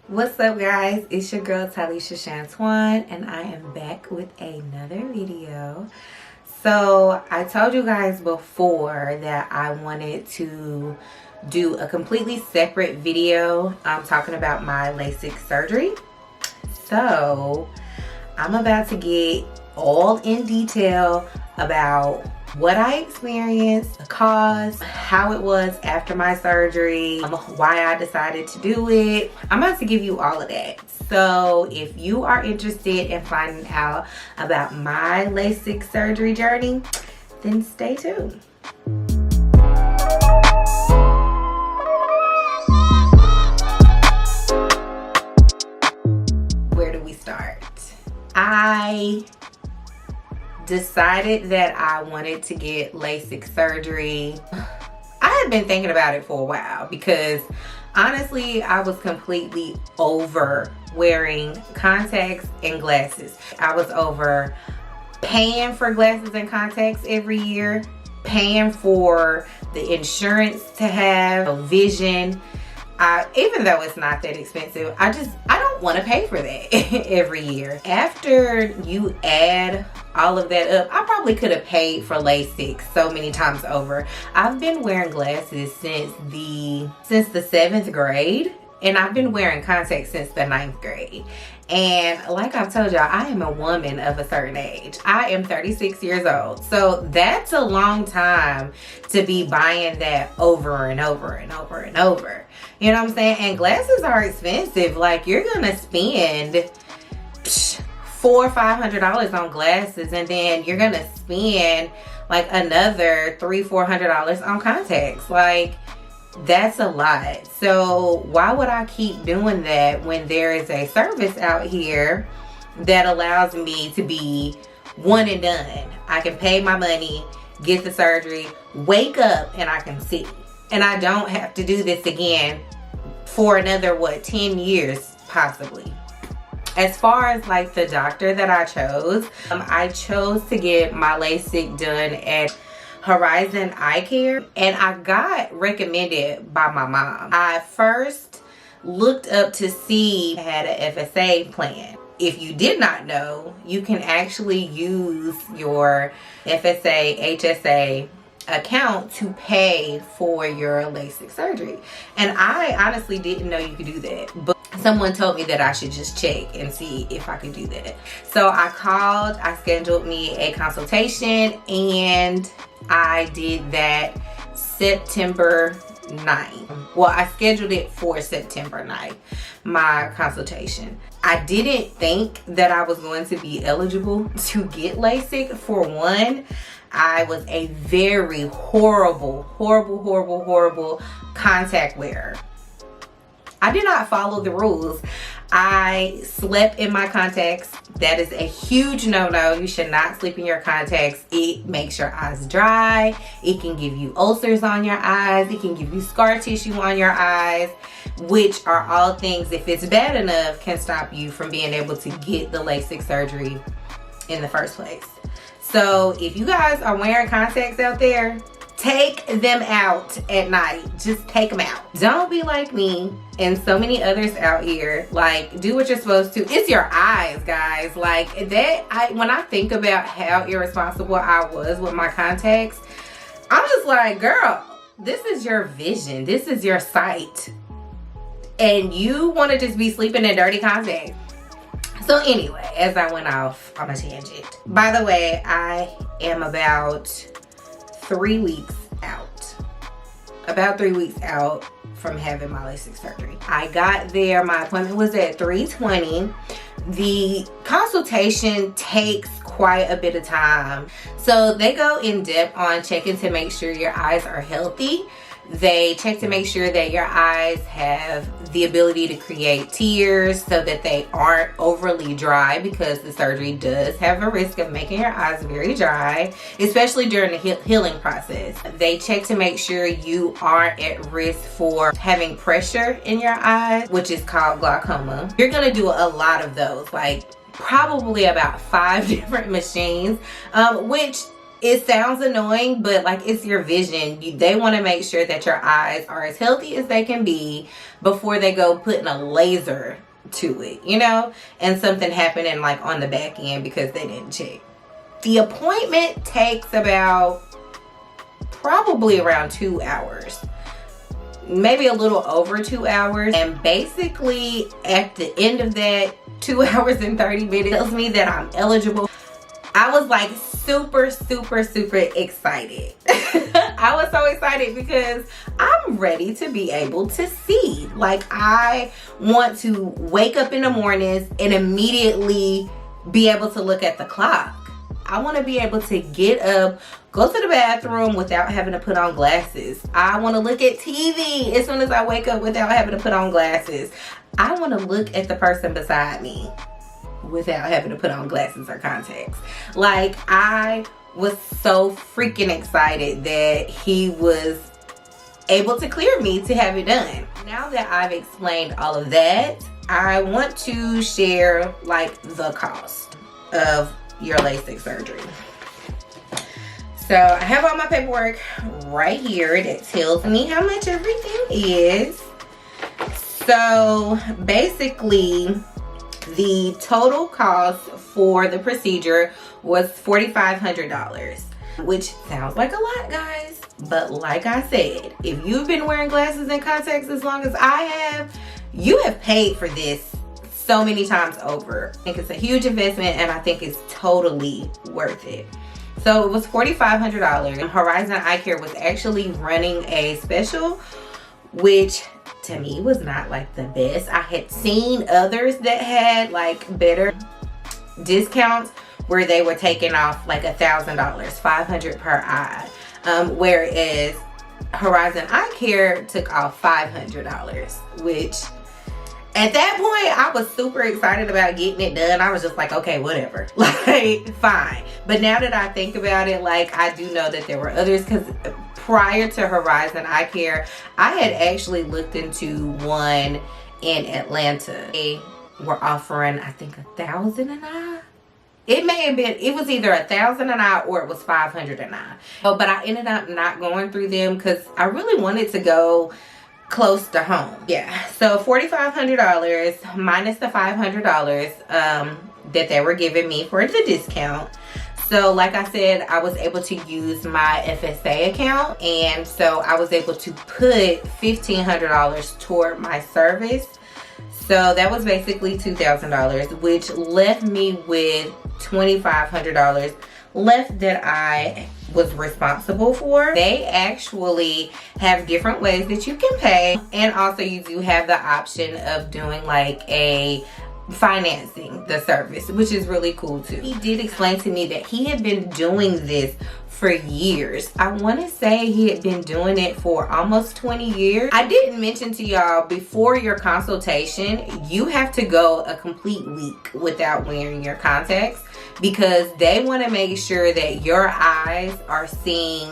What's up, guys? It's your girl Tylisha Shantuane, and I am back with another video. So I told you guys before that I wanted to do a completely separate video talking about my LASIK surgery. So I'm about to get all in detail about what I experienced, the cause, how it was after my surgery, why I decided to do it. I'm about to give you all of that. So if you are interested in finding out about my LASIK surgery journey, then stay tuned. Where do we start? I decided that I wanted to get LASIK surgery. I had been thinking about it for a while because honestly, I was completely over wearing contacts and glasses. I was over paying for glasses and contacts every year, paying for the insurance to have vision. Even though it's not that expensive, I don't want to pay for that every year. After you add all of that up, I probably could have paid for LASIK so many times over. I've been wearing glasses since the 7th grade, and I've been wearing contacts since the 9th grade. And like I've told y'all, I am a woman of a certain age. I am 36 years old. So that's a long time to be buying that over and over and over and over. You know what I'm saying? And glasses are expensive. Like, you're gonna spend $400 or $500 on glasses, and then you're gonna spend like another $300-400 on contacts. Like, that's a lot. So why would I keep doing that when there is a service out here that allows me to be one and done? I can pay my money, get the surgery, wake up, and I can see. And I don't have to do this again for another, 10 years possibly. As far as like the doctor that I chose to get my LASIK done at Horizon Eye Care, and I got recommended by my mom. I first looked up to see if I had an FSA plan. If you did not know, you can actually use your FSA, HSA account to pay for your LASIK surgery. And I honestly didn't know you could do that, but someone told me that I should just check and see if I could do that. So I called, I scheduled me a consultation, and I did that September 9th. Well, I scheduled it for September 9th, my consultation. I didn't think that I was going to be eligible to get LASIK. For one, I was a very horrible contact wearer. I did not follow the rules. I slept in my contacts. That is a huge no-no. You should not sleep in your contacts. It makes your eyes dry. It can give you ulcers on your eyes. It can give you scar tissue on your eyes, which are all things, if it's bad enough, can stop you from being able to get the LASIK surgery in the first place. So if you guys are wearing contacts out there, take them out at night. Just take them out. Don't be like me and so many others out here. Like, do what you're supposed to. It's your eyes, guys. Like that, when I think about how irresponsible I was with my contacts, I'm just like, girl, this is your vision. This is your sight. And you want to just be sleeping in dirty contacts. So anyway, as I went off on a tangent. By the way, I am about 3 weeks out. About 3 weeks out from having my LASIK surgery. I got there, my appointment was at 3:20. The consultation takes quite a bit of time. So they go in depth on checking to make sure your eyes are healthy. They check to make sure that your eyes have the ability to create tears so that they aren't overly dry, because the surgery does have a risk of making your eyes very dry, especially during the healing process. They check to make sure you aren't at risk for having pressure in your eyes, which is called glaucoma. You're gonna do a lot of those, like probably about 5 different machines, which it sounds annoying, but like, it's your vision. They want to make sure that your eyes are as healthy as they can be before they go putting a laser to it, you know, and something happening like on the back end because they didn't check. The appointment takes about probably around 2 hours, maybe a little over 2 hours. And basically at the end of that 2 hours and 30 minutes tells me that I'm eligible. I was like super excited. I was so excited because I'm ready to be able to see. Like, I want to wake up in the mornings and immediately be able to look at the clock. I want to be able to get up, go to the bathroom without having to put on glasses. I want to look at TV as soon as I wake up without having to put on glasses. I want to look at the person beside me without having to put on glasses or contacts. Like, I was so freaking excited that he was able to clear me to have it done. Now that I've explained all of that, I want to share like the cost of your LASIK surgery. So I have all my paperwork right here that tells me how much everything is. So basically, the total cost for the procedure was $4,500, which sounds like a lot, guys. But like I said, if you've been wearing glasses and contacts as long as I have, you have paid for this so many times over. I think it's a huge investment, and I think it's totally worth it. So it was $4,500. Horizon Eye Care was actually running a special, which to me was not like the best. I had seen others that had like better discounts where they were taking off like $1,000, $500 per eye, whereas Horizon Eye Care took off $500, which at that point I was super excited about getting it done. I was just like, okay, whatever, like fine. But now that I think about it, like, I do know that there were others, because prior to Horizon Eye Care, I had actually looked into one in Atlanta. They were offering, I think, $1,000 an eye. It may have been, it was either $1,000 an eye or it was $500 an eye. But I ended up not going through them because I really wanted to go close to home. Yeah, so $4,500 minus the $500 that they were giving me for the discount. So like I said, I was able to use my FSA account, and so I was able to put $1,500 toward my service. So that was basically $2,000, which left me with $2,500 left that I was responsible for. They actually have different ways that you can pay, and also you do have the option of doing like a financing the service, which is really cool too. He did explain to me that he had been doing this for years. I want to say he had been doing it for almost 20 years. I didn't mention to y'all, before your consultation, you have to go a complete week without wearing your contacts, because they want to make sure that your eyes are seeing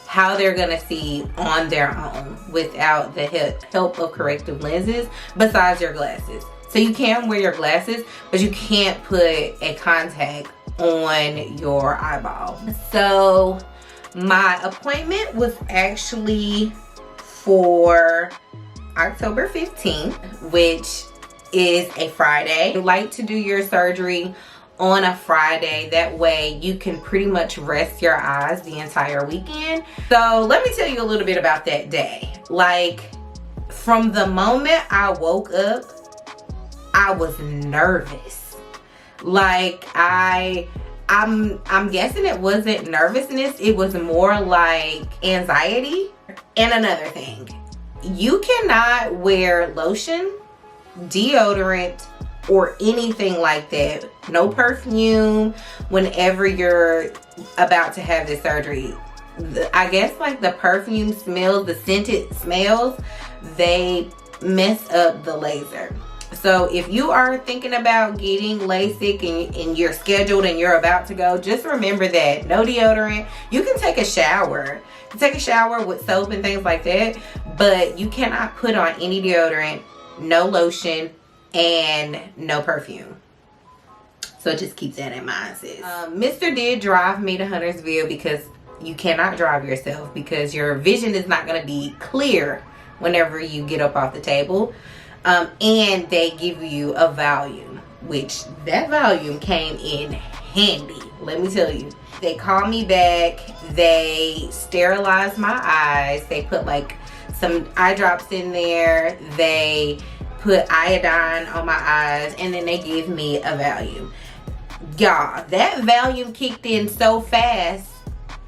how they're gonna see on their own without the help of corrective lenses besides your glasses. So you can wear your glasses, but you can't put a contact on your eyeball. So my appointment was actually for October 15th, which is a Friday. You like to do your surgery on a Friday. That way you can pretty much rest your eyes the entire weekend. So let me tell you a little bit about that day. Like, from the moment I woke up, I was nervous. Like, I'm guessing it wasn't nervousness, it was more like anxiety. And another thing, you cannot wear lotion, deodorant, or anything like that. No perfume whenever you're about to have this surgery. I guess like the perfume smells, the scented smells, they mess up the laser. So if you are thinking about getting LASIK and you're scheduled and you're about to go, just remember that no deodorant. You can take a shower. You can take a shower with soap and things like that, but you cannot put on any deodorant, no lotion, and no perfume. So just keep that in mind, sis. Mr. did drive me to Huntersville because you cannot drive yourself because your vision is not going to be clear whenever you get up off the table. And they give you a volume, which that volume came in handy, let me tell you. They called me back, they sterilized my eyes, they put like some eye drops in there, they put iodine on my eyes, and then they give me a Valium. Y'all, that Valium kicked in so fast,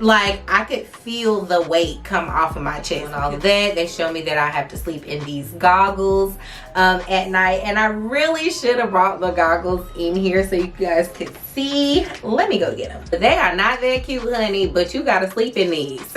like I could feel the weight come off of my chest. And all of that, they show me that I have to sleep in these goggles at night, and I really should have brought the goggles in here so you guys could see. Let me go get them. They are not that cute, honey, but you gotta sleep in these.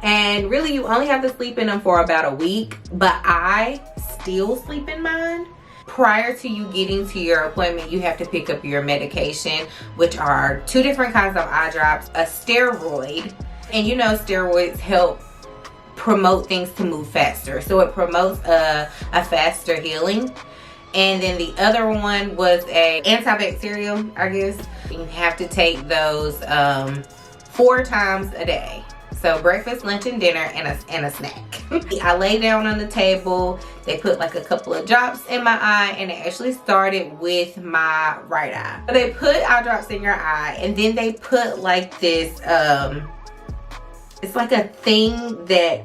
And really you only have to sleep in them for about a week, but I still sleep in mine. Prior to you getting to your appointment, you have to pick up your medication, which are 2 different kinds of eye drops, a steroid, and you know steroids help promote things to move faster, so it promotes a faster healing. And then the other one was a antibacterial, I guess. You have to take those 4 times a day. So breakfast, lunch, and dinner, and a snack. I lay down on the table. They put like a couple of drops in my eye, and it actually started with my right eye. So they put eye drops in your eye, and then they put like this, it's like a thing that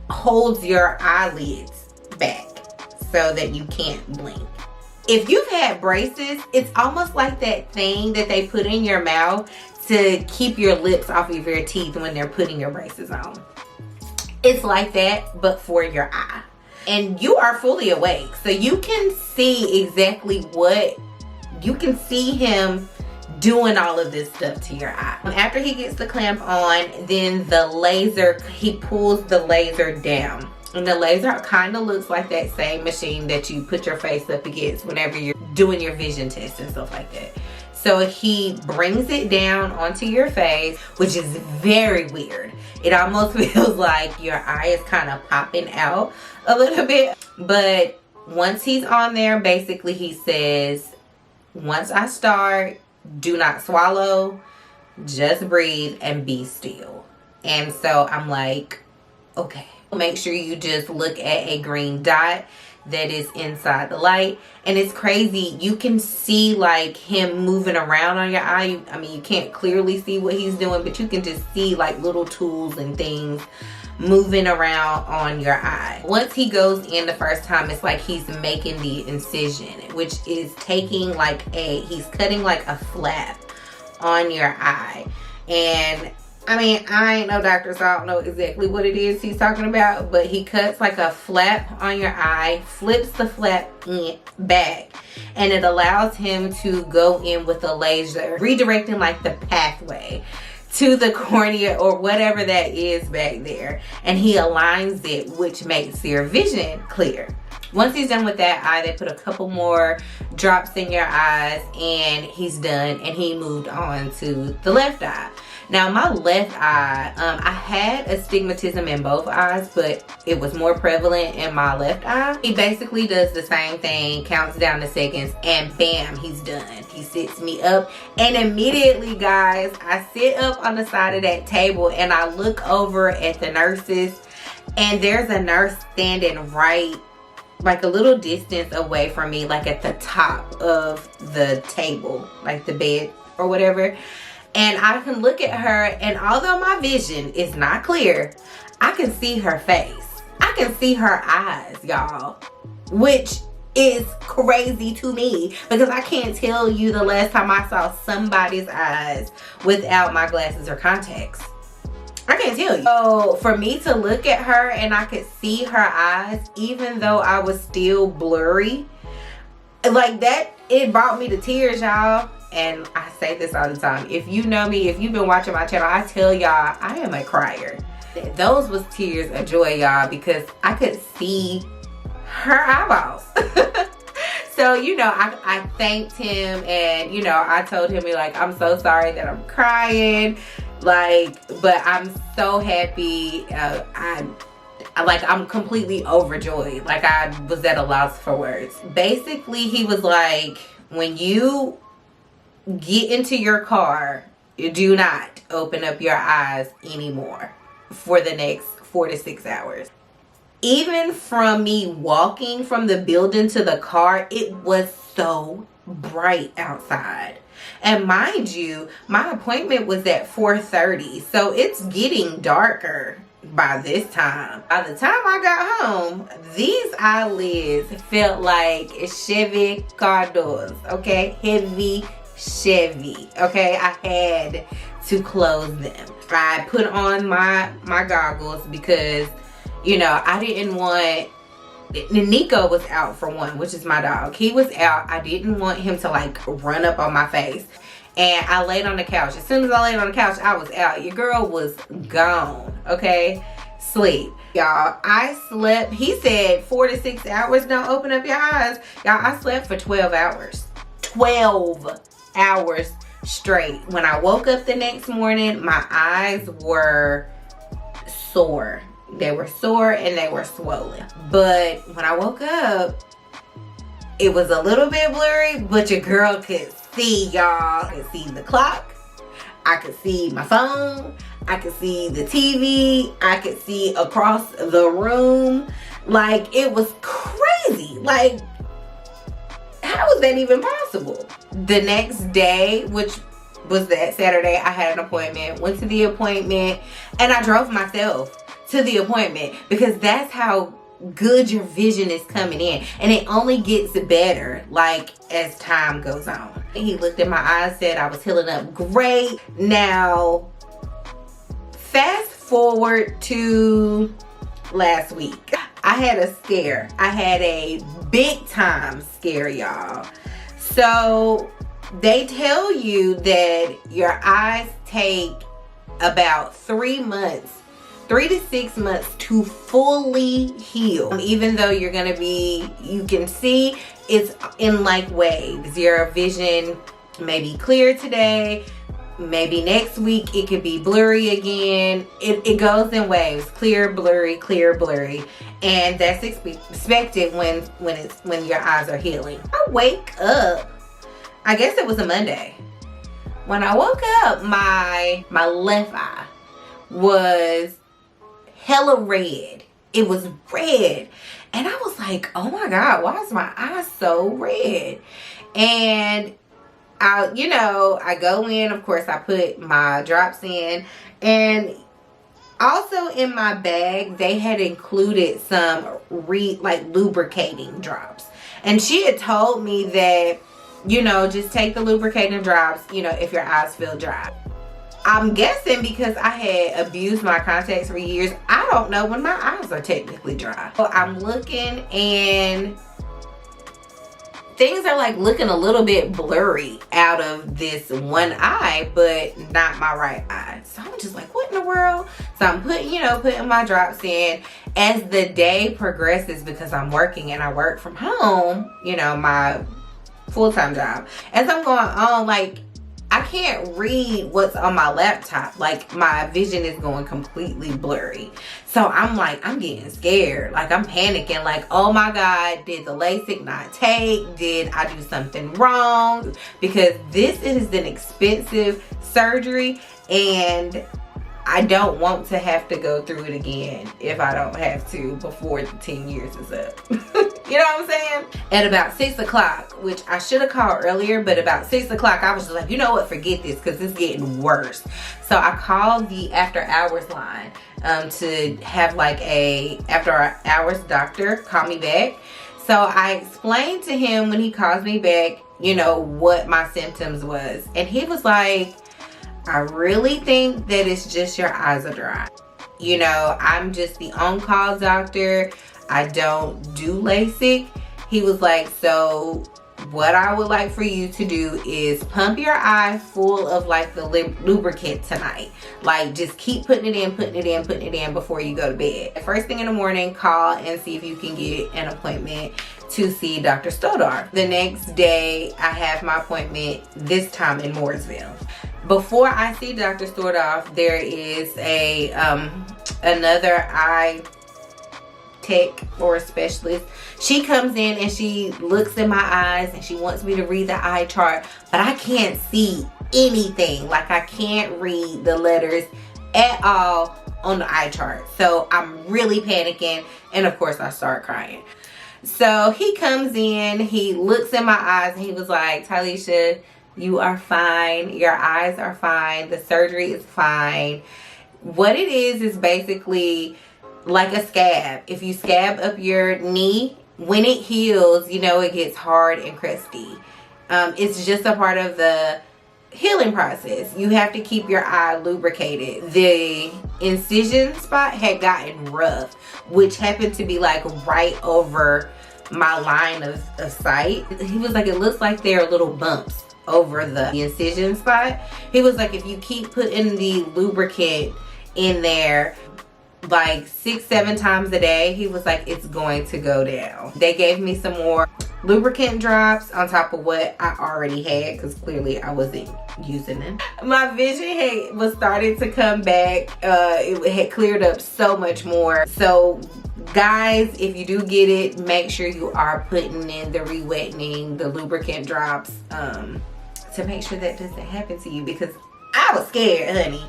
holds your eyelids back so that you can't blink. If you've had braces, it's almost like that thing that they put in your mouth to keep your lips off of your teeth when they're putting your braces on. It's like that, but for your eye. And you are fully awake, so you can see exactly what, you can see him doing all of this stuff to your eye. After he gets the clamp on, then the laser, he pulls the laser down. And the laser kind of looks like that same machine that you put your face up against whenever you're doing your vision test and stuff like that. So he brings it down onto your face, which is very weird. It almost feels like your eye is kind of popping out a little bit. But once he's on there, basically he says, once I start, do not swallow, just breathe and be still. And so I'm like, okay. Make sure you just look at a green dot that is inside the light, and it's crazy, you can see like him moving around on your eye. I mean, you can't clearly see what he's doing, but you can just see like little tools and things moving around on your eye. Once he goes in the first time, it's like he's making the incision, which is taking like he's cutting like a flap on your eye. And I mean, I ain't no doctor, so I don't know exactly what it is he's talking about, but he cuts like a flap on your eye, flips the flap back, and it allows him to go in with a laser, redirecting like the pathway to the cornea or whatever that is back there, and he aligns it, which makes your vision clear. Once he's done with that eye, they put a couple more drops in your eyes, and he's done, and he moved on to the left eye. Now my left eye, I had astigmatism in both eyes, but it was more prevalent in my left eye. He basically does the same thing, counts down the seconds, and bam, he's done. He sits me up, and immediately, guys, I sit up on the side of that table and I look over at the nurses, and there's a nurse standing right like a little distance away from me, like at the top of the table, like the bed or whatever. And I can look at her, and although my vision is not clear, I can see her face. I can see her eyes, y'all, which is crazy to me because I can't tell you the last time I saw somebody's eyes without my glasses or contacts. I can't tell you. So for me to look at her and I could see her eyes, even though I was still blurry, like that, it brought me to tears, y'all. And I say this all the time. If you know me, if you've been watching my channel, I tell y'all I am a crier. Those was tears of joy, y'all, because I could see her eyeballs. So, you know, I thanked him, and, you know, I told him, like, I'm so sorry that I'm crying. Like, but I'm so happy. I'm completely overjoyed. Like, I was at a loss for words. Basically, he was like, when you get into your car. Do not open up your eyes anymore for the next 4 to 6 hours. Even from me walking from the building to the car, it was so bright outside. And mind you, my appointment was at 4:30, so it's getting darker by this time. By the time I got home, these eyelids felt like Chevy car doors, okay? Heavy Chevy, okay? I had to close them. I put on my goggles because, you know, I didn't want, Nico was out for one, which is my dog. He was out. I didn't want him to like run up on my face. And I laid on the couch. As soon as I laid on the couch, I was out. Your girl was gone, okay? Sleep. Y'all, I slept, he said 4 to 6 hours, don't open up your eyes. Y'all, I slept for 12 hours. 12 hours straight. When I woke up the next morning, my eyes were sore. They were sore and they were swollen. But when I woke up, it was a little bit blurry, but your girl could see, y'all. I could see the clock. I could see my phone. I could see the TV. I could see across the room. Like, it was crazy. Like, how was that even possible? The next day, which was that Saturday, I had an appointment. Went to the appointment, and I drove myself to the appointment because that's how good your vision is coming in, and it only gets better like as time goes on. He looked at my eyes, said I was healing up great. Now fast forward to last week, I had a scare. I had a big time scare, y'all. So they tell you that your eyes take about 3 to 6 months to fully heal. Even though you're gonna be, you can see it's in like waves. Your vision may be clear today, maybe next week it could be blurry again. It goes in waves, clear, blurry, and that's expected when your eyes are healing. I wake up, I guess it was a Monday. When I woke up, my left eye was hella red. It was red. And I was like, oh my God, why is my eye so red? And I go in, of course, I put my drops in. And also in my bag, they had included some lubricating drops. And she had told me that, just take the lubricating drops, if your eyes feel dry. I'm guessing because I had abused my contacts for years, I don't know when my eyes are technically dry. So I'm looking and things are like looking a little bit blurry out of this one eye, but not my right eye. So I'm just like, what in the world? So I'm putting my drops in. As the day progresses, because I'm working and I work from home, my full-time job. As I'm going on, I can't read what's on my laptop. My vision is going completely blurry. So I'm getting scared. I'm panicking. Oh my God, did the LASIK not take? Did I do something wrong? Because this is an expensive surgery and I don't want to have to go through it again if I don't have to before the 10 years is up. You know what I'm saying? At about 6 o'clock, which I should have called earlier, but about 6 o'clock, I was just like, you know what, forget this because it's getting worse. So I called the after hours line to have a after hours doctor call me back. So I explained to him when he calls me back, what my symptoms was. And he was like, I really think that it's just your eyes are dry. I'm just the on-call doctor. I don't do LASIK. He was like, so what I would like for you to do is pump your eye full of the lubricant tonight. Just keep putting it in before you go to bed. First thing in the morning, call and see if you can get an appointment to see Dr. Stodar. The next day, I have my appointment, this time in Mooresville. Before I see Dr. Stodar, there is another eye tech or a specialist. She comes in and she looks in my eyes and she wants me to read the eye chart, but I can't see anything. Like, I can't read the letters at all on the eye chart. So I'm really panicking, and of course I start crying. So he comes in, he looks in my eyes, and he was like, Tylisha, you are fine. Your eyes are fine. The surgery is fine. What it is basically like a scab. If you scab up your knee, when it heals, you know, it gets hard and crusty. It's just a part of the healing process. You have to keep your eye lubricated. The incision spot had gotten rough, which happened to be like right over my line of sight. He was like, it looks like there are little bumps over the incision spot. He was like, if you keep putting the lubricant in there like 6-7 times a day, he was like, it's going to go down. They gave me some more lubricant drops on top of what I already had, because clearly I wasn't using them. My vision was starting to come back. It had cleared up so much more. So guys, if you do get it, make sure you are putting in the re-wettening, the lubricant drops, to make sure that doesn't happen to you, because I was scared, honey.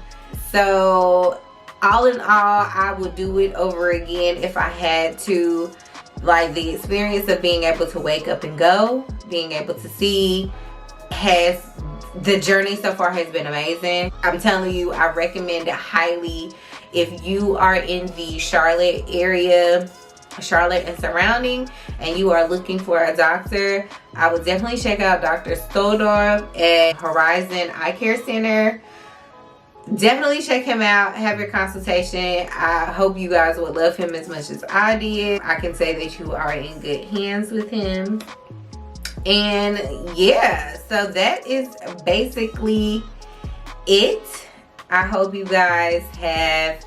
So all in all, I would do it over again if I had to. Like, the experience of being able to wake up and go, being able to see, the journey so far has been amazing. I'm telling you, I recommend it highly. If you are in the Charlotte area, Charlotte and surrounding, and you are looking for a doctor, I would definitely check out Dr. Stodorf at Horizon Eye Care Center. Definitely check him out, have your consultation. I hope you guys would love him as much as I did. I can say that you are in good hands with him. And yeah, so that is basically it. I hope you guys have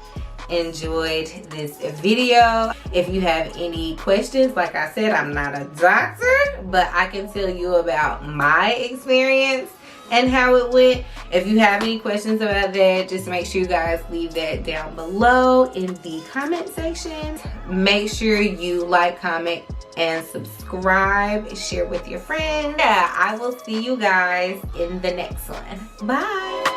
enjoyed this video. If you have any questions, like I said, I'm not a doctor, but I can tell you about my experience and how it went. If you have any questions about that, just make sure you guys leave that down below in the comment section. Make sure you like, comment, and subscribe. Share with your friends. Yeah, I will see you guys in the next one. Bye.